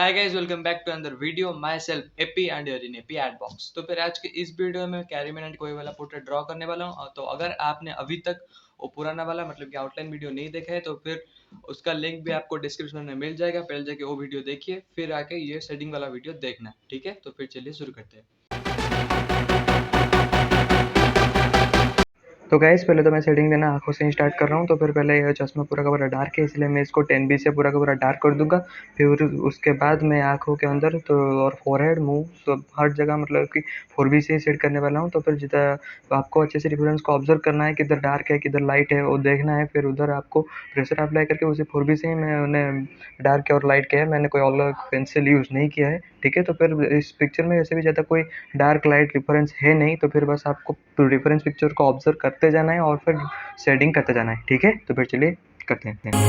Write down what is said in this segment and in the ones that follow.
Hi guys, welcome back to another video. Myself AP and your in AP ed box. तो फिर आज के इस video में कैरीमिनेंट कोई वाला पोर्ट्रेट ड्रॉ करने वाला हूँ। तो अगर आपने अभी तक वो पुराना वाला मतलब कि आउटलाइन वीडियो नहीं देखा है तो फिर उसका लिंक भी आपको डिस्क्रिप्शन में मिल जाएगा। पहले जाके वो वीडियो देखिए, फिर आके ये शेडिंग वाला वीडियो देखना, ठीक है। तो फिर चलिए शुरू करते हैं। तो गाइस पहले तो मैं शेडिंग देना आंखों से ही स्टार्ट कर रहा हूँ। तो फिर पहले ये चश्मा पूरा का पूरा डार्क है, इसलिए मैं इसको 10B से पूरा का पूरा डार्क कर दूंगा। फिर उसके बाद मैं आंखों के अंदर तो और फोरहेड, मुंह, तो हर जगह मतलब कि 4B से ही शेड करने वाला हूँ। तो फिर जितना आपको अच्छे से डिफरेंस को ऑब्जर्व करना है, किधर डार्क है किधर लाइट है वो देखना है। फिर उधर आपको प्रेशर अप्लाई करके उसे 4B से ही मैं उन्हें डार्क और लाइट किया है, मैंने कोई अलग पेंसिल यूज़ नहीं किया है, ठीक है। तो फिर इस पिक्चर में वैसे भी ज़्यादा कोई डार्क लाइट डिफरेंस है नहीं, तो फिर बस आपको डिफरेंस पिक्चर को ऑब्जर्व करते जाना है और फिर शेडिंग करते जाना है, ठीक है। तो फिर चलिए करते हैं।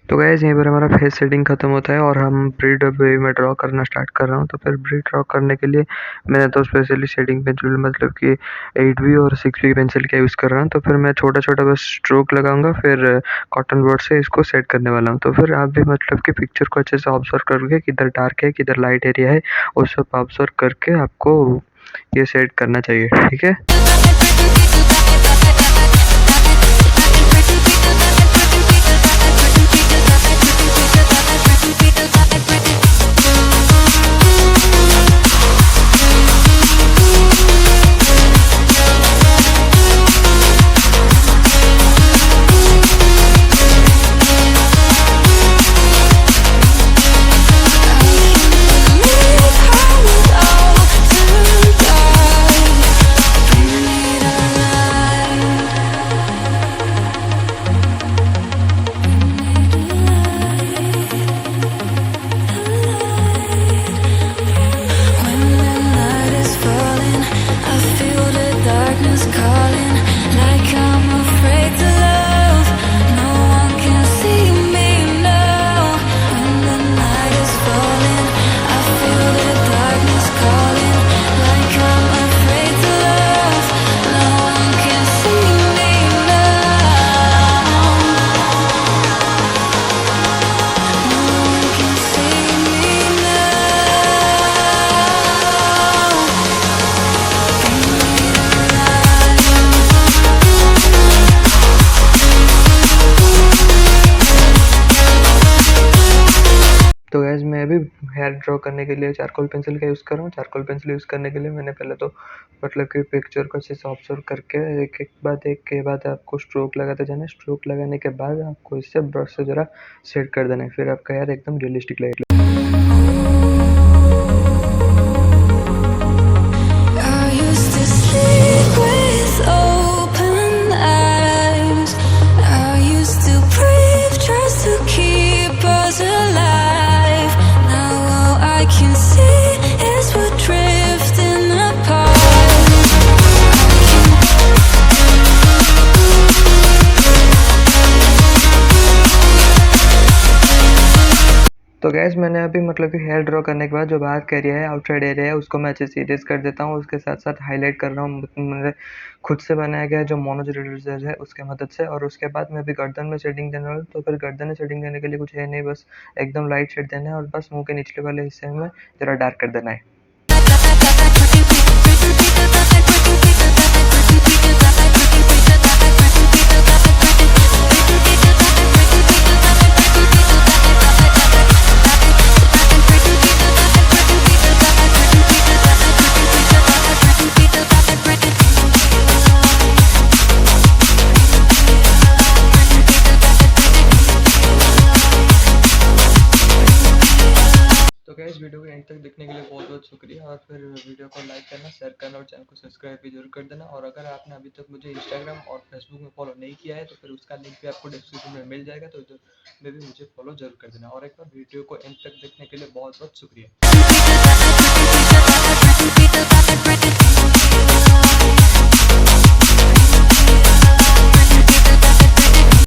तो गाइस यहीं पर हमारा फेस शेडिंग खत्म होता है और हम ब्रीड में ड्रॉ करना स्टार्ट कर रहा हूँ। तो फिर ब्रीड ड्रॉ करने के लिए मैंने तो स्पेशली शेडिंग पेंसिल मतलब कि 8B और 6B पेंसिल का यूज़ कर रहा हूँ। तो फिर मैं छोटा छोटा बस स्ट्रोक लगाऊंगा, फिर कॉटन बॉड से इसको सेट करने वाला हूँ। तो फिर आप भी मतलब कि पिक्चर को अच्छे से ऑब्जर्व करके किधर डार्क है किधर लाइट एरिया है वो सब ऑब्जर्व करके आपको ये सेट करना चाहिए, ठीक है। तो गैस मैं अभी हेयर ड्रॉ करने के लिए चारकोल पेंसिल का यूज़ कर रहा हूँ। चारकोल पेंसिल यूज़ करने के लिए मैंने पहले तो मतलब कि पिक्चर को अच्छे से ऑब्जर्व करके एक के बाद आपको स्ट्रोक लगाते जाना है। स्ट्रोक लगाने के बाद आपको इससे ब्रश से ज़रा सेट कर देना है, फिर आपका हेयर एकदम रियलिस्टिक लगेगा। तो गैस मैंने अभी मतलब कि हेयर ड्रॉ करने के बाद जो बाहर का एरिया है, आउटसाइड एरिया है, उसको मैं अच्छे से इरेज कर देता हूँ। उसके साथ साथ हाईलाइट कर रहा हूँ मेरे खुद से बनाया गया जो मोनो इरेजर है उसके मदद से। और उसके बाद मैं अभी गर्दन में शेडिंग देने वाला हूँ। तो फिर गर्दन में शेडिंग देने के लिए कुछ है नहीं, बस एकदम लाइट शेड देना है और बस मुंह के निचले वाले हिस्से में ज़रा डार्क कर देना है। तो गाइस वीडियो को एंड तक देखने के लिए बहुत बहुत शुक्रिया। और फिर वीडियो को लाइक करना, शेयर करना और चैनल को सब्सक्राइब भी जरूर कर देना। और अगर आपने अभी तक मुझे इंस्टाग्राम और फेसबुक में फॉलो नहीं किया है तो फिर उसका लिंक भी आपको डिस्क्रिप्शन में मिल जाएगा, तो में भी मुझे फॉलो जरूर कर देना। और एक बार वीडियो को एंड तक देखने के लिए बहुत बहुत शुक्रिया।